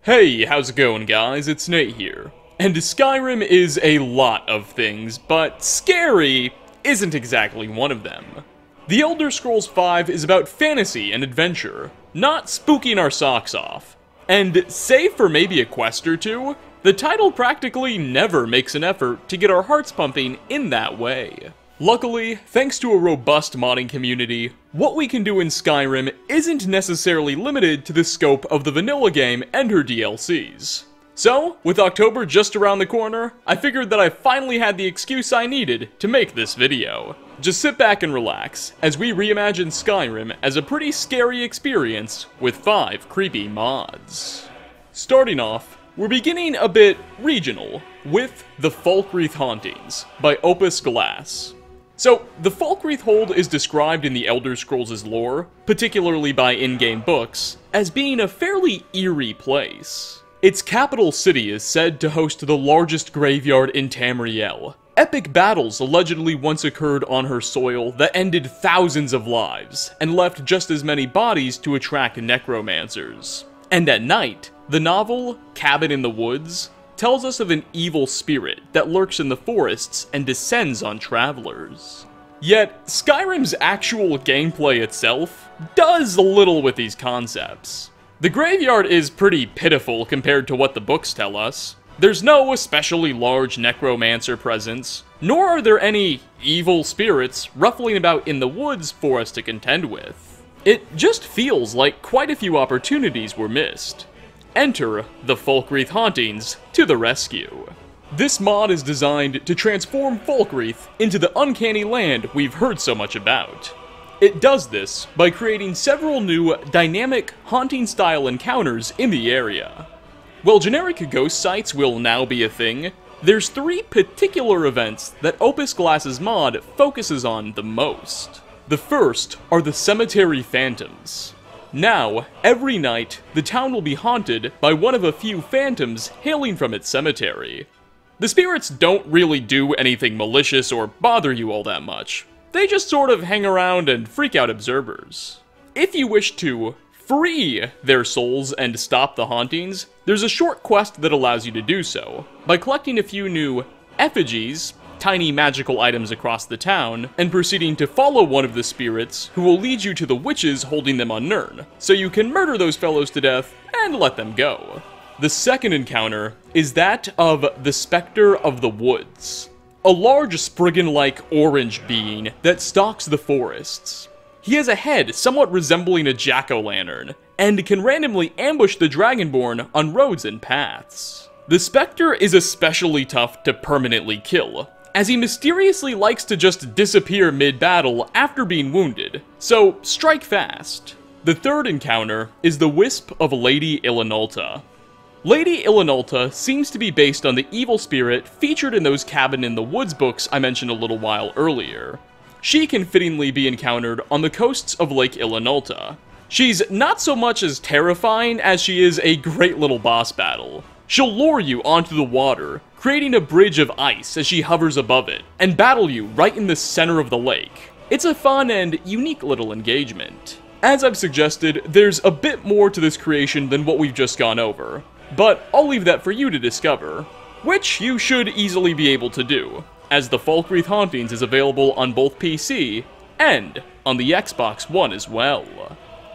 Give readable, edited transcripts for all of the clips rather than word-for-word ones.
Hey, how's it going, guys? It's Nate here. And Skyrim is a lot of things, but scary isn't exactly one of them. The Elder Scrolls V is about fantasy and adventure, not spooking our socks off. And save for maybe a quest or two, the title practically never makes an effort to get our hearts pumping in that way. Luckily, thanks to a robust modding community, what we can do in Skyrim isn't necessarily limited to the scope of the vanilla game and her DLCs. So, with October just around the corner, I figured that I finally had the excuse I needed to make this video. Just sit back and relax, as we reimagine Skyrim as a pretty scary experience with 5 creepy mods. Starting off, we're beginning a bit regional, with the Falkreath Hauntings by Opus Glass. So, the Falkreath Hold is described in the Elder Scrolls' lore, particularly by in-game books, as being a fairly eerie place. Its capital city is said to host the largest graveyard in Tamriel. Epic battles allegedly once occurred on her soil that ended thousands of lives, and left just as many bodies to attract necromancers. And at night, the novel, Cabin in the Woods, tells us of an evil spirit that lurks in the forests and descends on travelers. Yet, Skyrim's actual gameplay itself does a little with these concepts. The graveyard is pretty pitiful compared to what the books tell us. There's no especially large necromancer presence, nor are there any evil spirits ruffling about in the woods for us to contend with. It just feels like quite a few opportunities were missed. Enter the Falkreath Hauntings to the rescue. This mod is designed to transform Falkreath into the uncanny land we've heard so much about. It does this by creating several new, dynamic, haunting-style encounters in the area. While generic ghost sites will now be a thing, there's 3 particular events that Opus Glass's mod focuses on the most. The first are the Cemetery Phantoms. Now, every night, the town will be haunted by one of a few phantoms hailing from its cemetery. The spirits don't really do anything malicious or bother you all that much. They just sort of hang around and freak out observers. If you wish to free their souls and stop the hauntings, there's a short quest that allows you to do so, by collecting a few new effigies, tiny magical items across the town, and proceeding to follow one of the spirits who will lead you to the witches holding them on Nirn, so you can murder those fellows to death and let them go. The second encounter is that of the Spectre of the Woods, a large spriggan-like orange being that stalks the forests. He has a head somewhat resembling a jack-o'-lantern, and can randomly ambush the Dragonborn on roads and paths. The Spectre is especially tough to permanently kill, as he mysteriously likes to just disappear mid-battle after being wounded, so strike fast. The third encounter is the Wisp of Lady Ilinalta. Lady Ilinalta seems to be based on the evil spirit featured in those Cabin in the Woods books I mentioned a little while earlier. She can fittingly be encountered on the coasts of Lake Ilinalta. She's not so much as terrifying as she is a great little boss battle. She'll lure you onto the water, creating a bridge of ice as she hovers above it, and battle you right in the center of the lake. It's a fun and unique little engagement. As I've suggested, there's a bit more to this creation than what we've just gone over, but I'll leave that for you to discover, which you should easily be able to do, as the Falkreath Hauntings is available on both PC and on the Xbox One as well.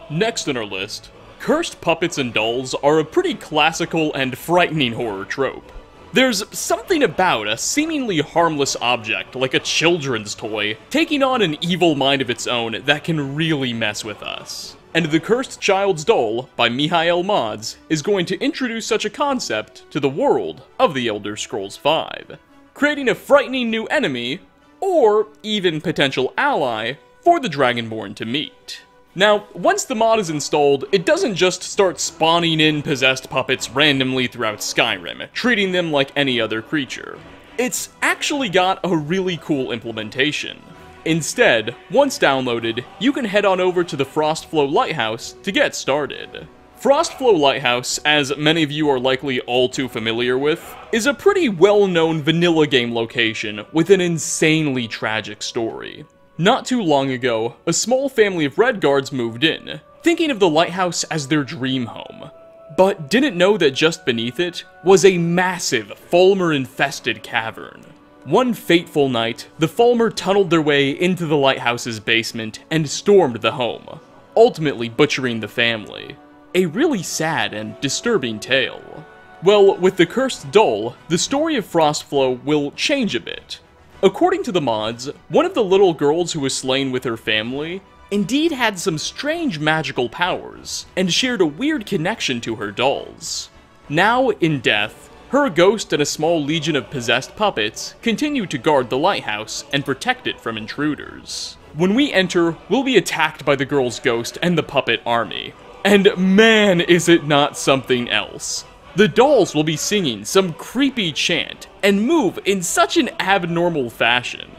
Next on our list, cursed puppets and dolls are a pretty classical and frightening horror trope. There's something about a seemingly harmless object, like a children's toy, taking on an evil mind of its own that can really mess with us. And The Cursed Child's Doll by Mihail Mods is going to introduce such a concept to the world of the Elder Scrolls V, creating a frightening new enemy, or even potential ally, for the Dragonborn to meet. Now, once the mod is installed, it doesn't just start spawning in possessed puppets randomly throughout Skyrim, treating them like any other creature. It's actually got a really cool implementation. Instead, once downloaded, you can head on over to the Frostflow Lighthouse to get started. Frostflow Lighthouse, as many of you are likely all too familiar with, is a pretty well-known vanilla game location with an insanely tragic story. Not too long ago, a small family of Redguards moved in, thinking of the lighthouse as their dream home. but didn't know that just beneath it was a massive, Fulmer-infested cavern. One fateful night, the Fulmer tunneled their way into the lighthouse's basement and stormed the home, ultimately butchering the family. A really sad and disturbing tale. Well, with the cursed doll, the story of Frostflow will change a bit. According to the mods, one of the little girls who was slain with her family indeed had some strange magical powers, and shared a weird connection to her dolls. Now, in death, her ghost and a small legion of possessed puppets continue to guard the lighthouse and protect it from intruders. When we enter, we'll be attacked by the girl's ghost and the puppet army. And man, is it not something else. The dolls will be singing some creepy chant and move in such an abnormal fashion.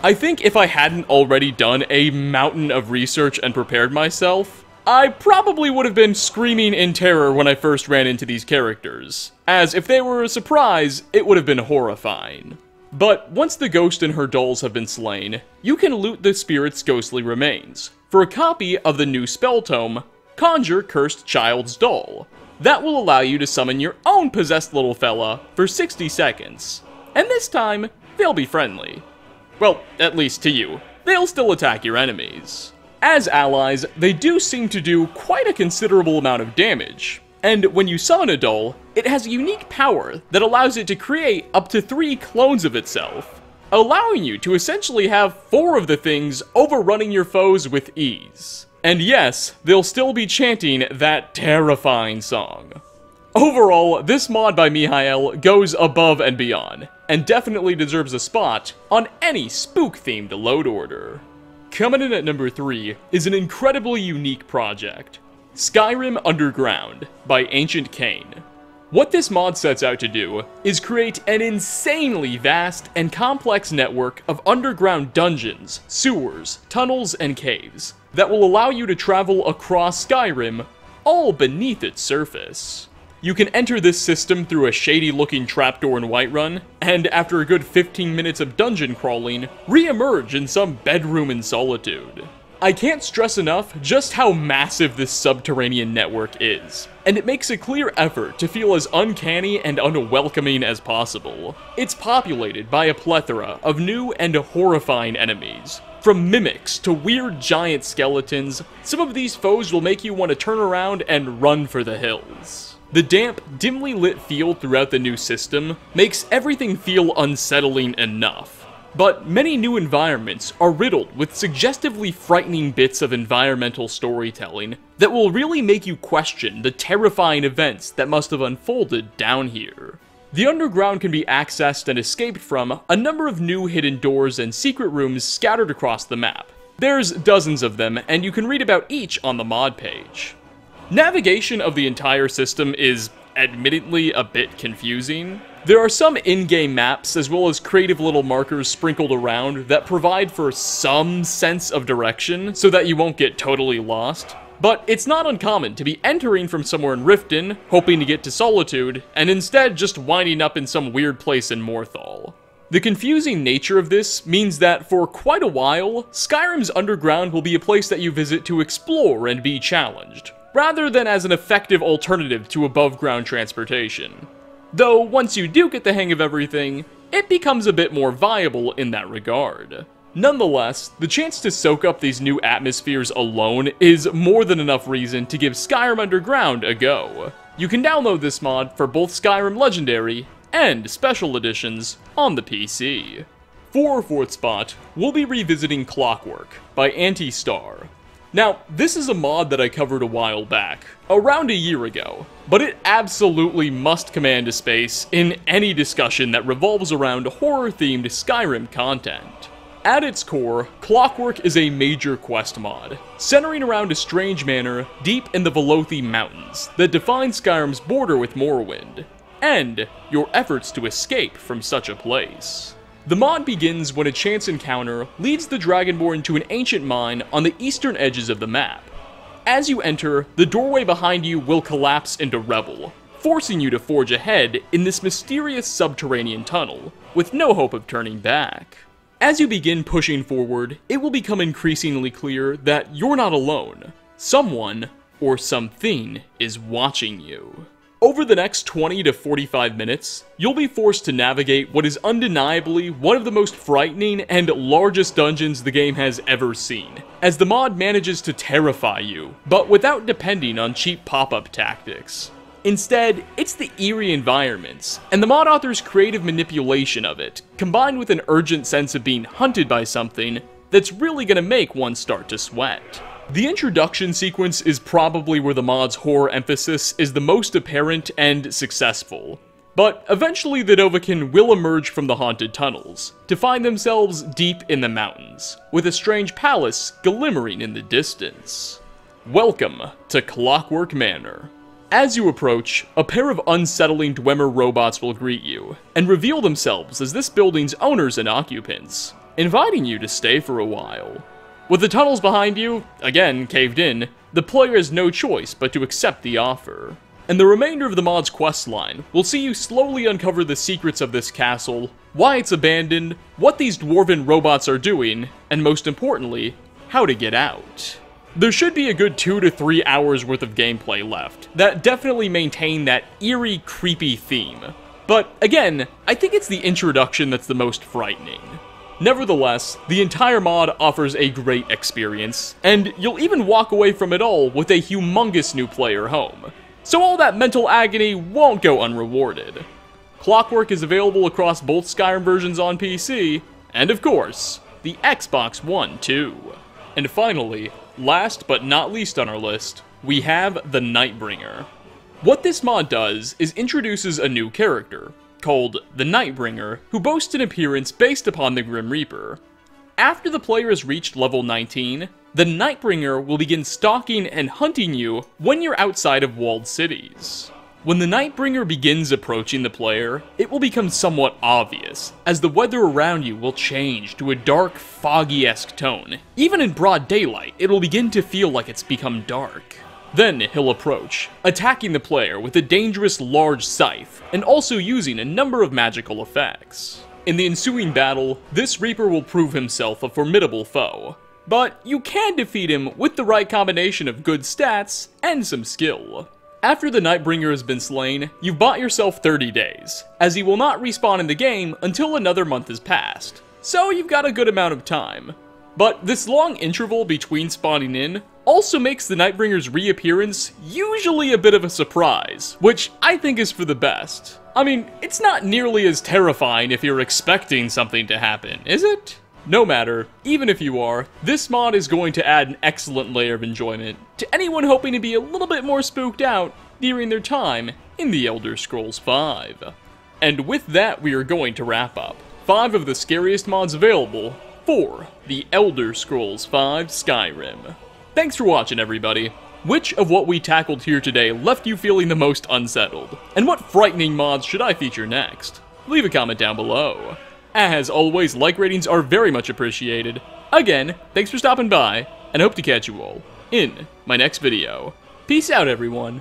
I think if I hadn't already done a mountain of research and prepared myself, I probably would have been screaming in terror when I first ran into these characters, as if they were a surprise, it would have been horrifying. But once the ghost and her dolls have been slain, you can loot the spirit's ghostly remains for a copy of the new spell tome, Conjure Cursed Child's Doll. That will allow you to summon your own possessed little fella for 60 seconds. And this time, they'll be friendly. Well, at least to you. They'll still attack your enemies. As allies, they do seem to do quite a considerable amount of damage. And when you summon a doll, it has a unique power that allows it to create up to 3 clones of itself, allowing you to essentially have 4 of the things overrunning your foes with ease. And yes, they'll still be chanting that terrifying song. Overall, this mod by Mihail goes above and beyond, and definitely deserves a spot on any spook-themed load order. Coming in at number 3 is an incredibly unique project, Skyrim Underground by Ancient Kane. What this mod sets out to do is create an insanely vast and complex network of underground dungeons, sewers, tunnels, and caves that will allow you to travel across Skyrim, all beneath its surface. You can enter this system through a shady-looking trapdoor in Whiterun, and after a good 15 minutes of dungeon crawling, re-emerge in some bedroom in Solitude. I can't stress enough just how massive this subterranean network is, and it makes a clear effort to feel as uncanny and unwelcoming as possible. It's populated by a plethora of new and horrifying enemies. From mimics to weird giant skeletons, some of these foes will make you want to turn around and run for the hills. The damp, dimly lit feel throughout the new system makes everything feel unsettling enough. But many new environments are riddled with suggestively frightening bits of environmental storytelling that will really make you question the terrifying events that must have unfolded down here. The underground can be accessed and escaped from a number of new hidden doors and secret rooms scattered across the map. There's dozens of them, and you can read about each on the mod page. Navigation of the entire system is admittedly a bit confusing. There are some in-game maps as well as creative little markers sprinkled around that provide for some sense of direction so that you won't get totally lost. But it's not uncommon to be entering from somewhere in Riften, hoping to get to Solitude, and instead just winding up in some weird place in Morthal. The confusing nature of this means that for quite a while, Skyrim's Underground will be a place that you visit to explore and be challenged, rather than as an effective alternative to above-ground transportation. Though, once you do get the hang of everything, it becomes a bit more viable in that regard. Nonetheless, the chance to soak up these new atmospheres alone is more than enough reason to give Skyrim Underground a go. You can download this mod for both Skyrim Legendary and Special Editions on the PC. For our 4th spot, we'll be revisiting Clockwork by Anti-Star. Now, this is a mod that I covered a while back, around a year ago, but it absolutely must command a space in any discussion that revolves around horror-themed Skyrim content. At its core, Clockwork is a major quest mod, centering around a strange manor deep in the Velothi Mountains that define Skyrim's border with Morrowind, and your efforts to escape from such a place. The mod begins when a chance encounter leads the Dragonborn to an ancient mine on the eastern edges of the map. As you enter, the doorway behind you will collapse into rubble, forcing you to forge ahead in this mysterious subterranean tunnel, with no hope of turning back. As you begin pushing forward, it will become increasingly clear that you're not alone. Someone, or something, is watching you. Over the next 20 to 45 minutes, you'll be forced to navigate what is undeniably one of the most frightening and largest dungeons the game has ever seen, as the mod manages to terrify you, but without depending on cheap pop-up tactics. Instead, it's the eerie environments, and the mod author's creative manipulation of it, combined with an urgent sense of being hunted by something, that's really gonna make one start to sweat. The introduction sequence is probably where the mod's horror emphasis is the most apparent and successful. But eventually the Dovahkiin will emerge from the haunted tunnels, to find themselves deep in the mountains, with a strange palace glimmering in the distance. Welcome to Clockwork Manor. As you approach, a pair of unsettling Dwemer robots will greet you, and reveal themselves as this building's owners and occupants, inviting you to stay for a while. With the tunnels behind you, again caved in, the player has no choice but to accept the offer. And the remainder of the mod's questline will see you slowly uncover the secrets of this castle, why it's abandoned, what these dwarven robots are doing, and most importantly, how to get out. There should be a good 2 to 3 hours worth of gameplay left, that definitely maintain that eerie, creepy theme. But again, I think it's the introduction that's the most frightening. Nevertheless, the entire mod offers a great experience, and you'll even walk away from it all with a humongous new player home. So all that mental agony won't go unrewarded. Clockwork is available across both Skyrim versions on PC, and of course, the Xbox One too. And finally, last but not least on our list, we have the Nightbringer. What this mod does is introduces a new character, called the Nightbringer, who boasts an appearance based upon the Grim Reaper. After the player has reached level 19, the Nightbringer will begin stalking and hunting you when you're outside of walled cities. When the Nightbringer begins approaching the player, it will become somewhat obvious, as the weather around you will change to a dark, foggy-esque tone. Even in broad daylight, it will begin to feel like it's become dark. Then he'll approach, attacking the player with a dangerous large scythe, and also using a number of magical effects. In the ensuing battle, this Reaper will prove himself a formidable foe, but you can defeat him with the right combination of good stats and some skill. After the Nightbringer has been slain, you've bought yourself 30 days, as he will not respawn in the game until another month has passed, so you've got a good amount of time. But this long interval between spawning in also makes the Nightbringer's reappearance usually a bit of a surprise, which I think is for the best. I mean, it's not nearly as terrifying if you're expecting something to happen, is it? No matter, even if you are, this mod is going to add an excellent layer of enjoyment to anyone hoping to be a little bit more spooked out during their time in The Elder Scrolls V. And with that, we are going to wrap up 5 of the scariest mods available for The Elder Scrolls V Skyrim. Thanks for watching, everybody. Which of what we tackled here today left you feeling the most unsettled? And what frightening mods should I feature next? Leave a comment down below. As always, like ratings are very much appreciated. Again, thanks for stopping by, and I hope to catch you all in my next video. Peace out, everyone.